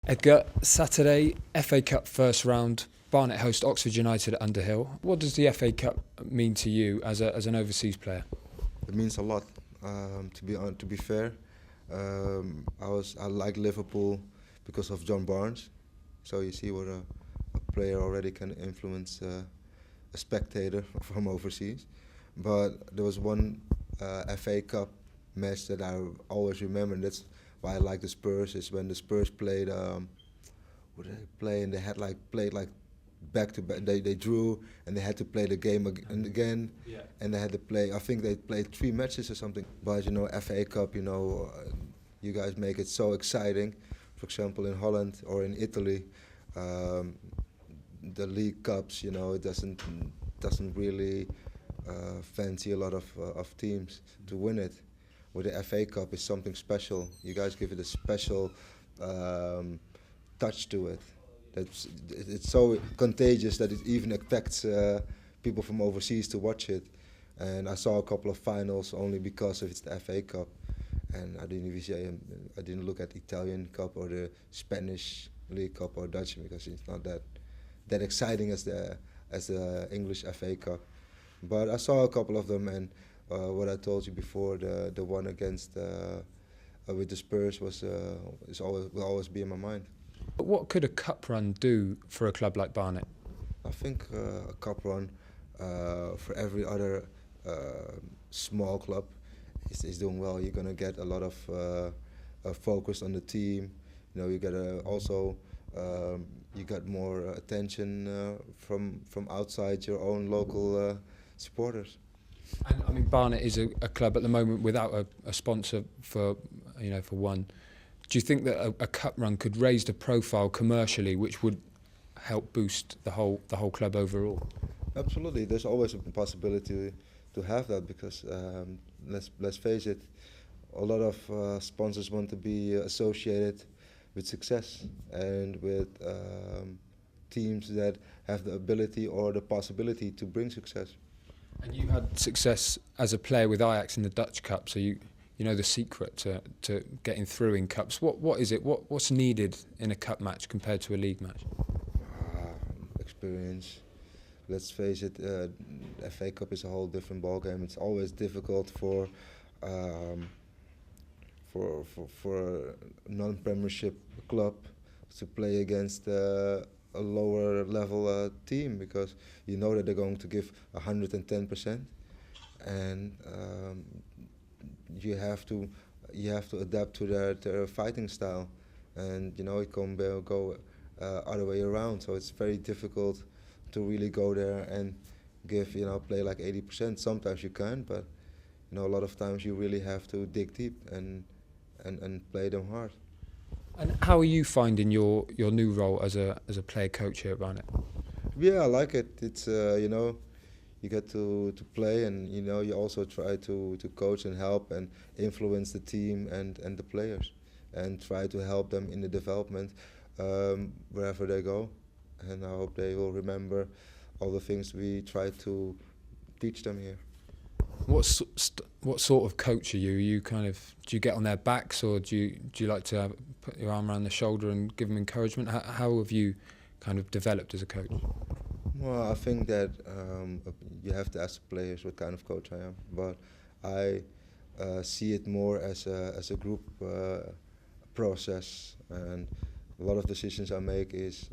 Edgar, Saturday, FA Cup first round, Barnet host Oxford United at Underhill. What does the FA Cup mean to you as an overseas player? It means a lot. To be fair, I like Liverpool because of John Barnes. So you see what a player already can influence a spectator from overseas. But there was one FA Cup match that I always remember, and that's why I like the Spurs. Is when the Spurs played. What did they play? And they had played back to back. They drew and they had to play the game again. Yeah. And they had to play. I think they played 3 matches or something. But FA Cup. You guys make it so exciting. For example, in Holland or in Italy, the league cups. It doesn't really fancy a lot of teams to win it. With the FA Cup, is something special. You guys give it a special touch to it. It's so contagious that it even affects people from overseas to watch it. And I saw a couple of finals only because of it's the FA Cup, and I didn't look at Italian Cup or the Spanish League Cup or Dutch because it's not that exciting as the English FA Cup. But I saw a couple of them, and what I told you before, the one against with the Spurs will always be in my mind. What could a cup run do for a club like Barnet? I think a cup run for every other small club is doing well. You're gonna get a lot of focus on the team. You get also you got more attention from outside your own local supporters. And I mean, Barnet is a club at the moment without a sponsor for one. Do you think that a cup run could raise the profile commercially, which would help boost the whole club overall? Absolutely, there's always a possibility to have that because let's face it, a lot of sponsors want to be associated with success and with teams that have the ability or the possibility to bring success. And you had success as a player with Ajax in the Dutch Cup, so you know the secret to getting through in cups. What is it? What's needed in a cup match compared to a league match? Experience. Let's face it, the FA Cup is a whole different ballgame. It's always difficult for a non-Premiership club to play against a lower level team because you know that they're going to give 110%, and you have to adapt to their fighting style, and it can go other way around. So it's very difficult to really go there and give play like 80%. Sometimes you can, but a lot of times you really have to dig deep and play them hard. And how are you finding your new role as a player coach here at Barnet? Yeah, I like it. It's you get to play, and you also try to coach and help and influence the team and the players, and try to help them in the development wherever they go. And I hope they will remember all the things we try to teach them here. What sort of coach are you? Do you get on their backs, or do you like to put your arm around their shoulder and give them encouragement? How have you kind of developed as a coach? Well, I think that you have to ask the players what kind of coach I am, but I see it more as a group process, and a lot of decisions I make is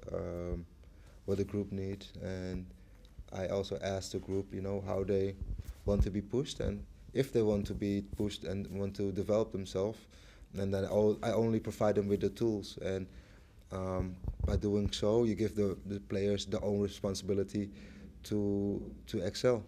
what the group needs, and I also ask the group, how they want to be pushed, and if they want to be pushed and want to develop themselves, and then I only provide them with the tools, and by doing so, you give the players their own responsibility to excel.